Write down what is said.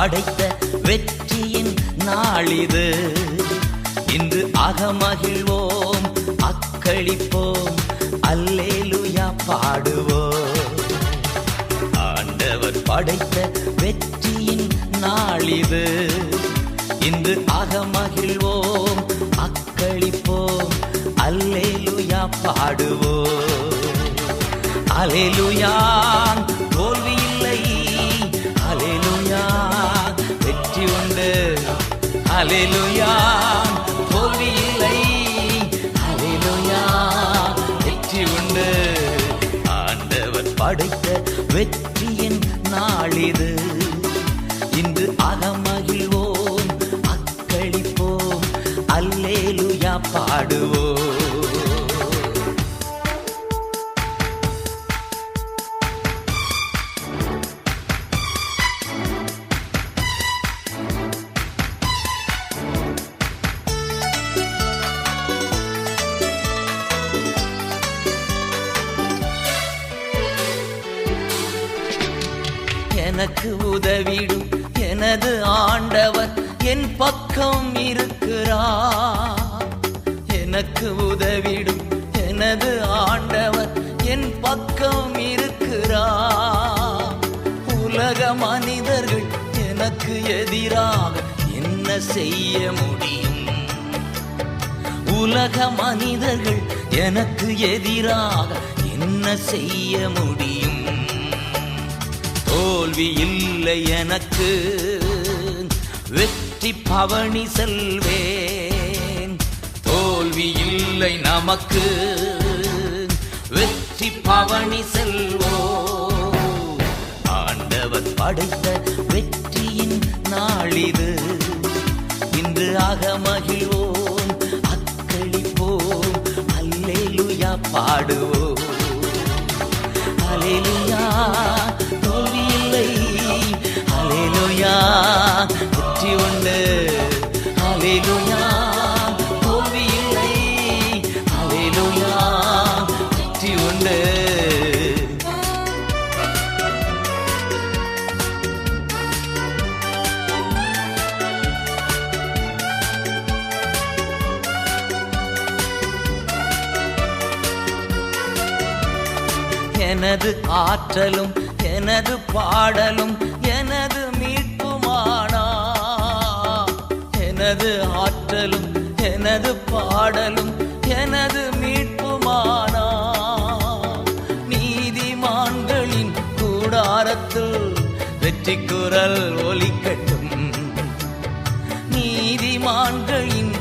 படைத்த வெற்றியின் நாளிது. இன்று அகமகிழ்வோம், அக்களிப்போம், அல்லேலூயா பாடுவோம். ஆண்டவர் படைத்த வெற்றியின் நாளிது. இன்று அகமகிழ்வோம், அக்களிப்போம், அல்லேலூயா பாடுவோம். அல்லேலூயா தோல்வி இல்லை, அல்லேலூயா வெற்றி உண்டு. அல்லேலூயா தோல்வி இல்லை, அல்லேலூயா வெற்றி உண்டு. ஆண்டவர் படைத்த வெற்றியின் நாளிது. இன்று அகமகிழ்வோம், அக்களிப்போம், அல்லேலூயா பாடுவோம். எனக்கு உதவிடும் எனது ஆண்டவர் என் பக்கம் இருக்கிறார். எனக்கு உதவிடும் எனது ஆண்டவர் என் பக்கம் இருக்கிறார். உலக மனிதர்கள் எனக்கு எதிராக என்ன செய்ய முடியும்? உலக மனிதர்கள் எனக்கு எதிராக என்ன செய்ய முடியும்? தோல்வி இல்லை எனக்கு, வெற்றி பவனி செல்வேன். தோல்வி இல்லை நமக்கு, வெற்றி பவனி செல்வோம். ஆண்டவர் படைத்த வெற்றியின் நாளிது. இன்று அகமகிழ்வோம், அக்களிப்போம், அல்லேலூயா பாடுவோம். அல்லேலூயா தோல்வி இல்லை, அல்லேலூயா வெற்றி உண்டு. அல்லேலூயா தோல்வி இல்லை, அல்லேலூயா வெற்றி உண்டு. எனது ஆற்றலும் எனது பாடலும் எனது மீட்புமானா. எனது ஆற்றலும் எனது பாடலும் எனது மீட்புமானா. நீதிமான்களின் கூடாரத்தில் வெற்றி குரல் ஒலிக்கட்டும். நீதிமான்களின்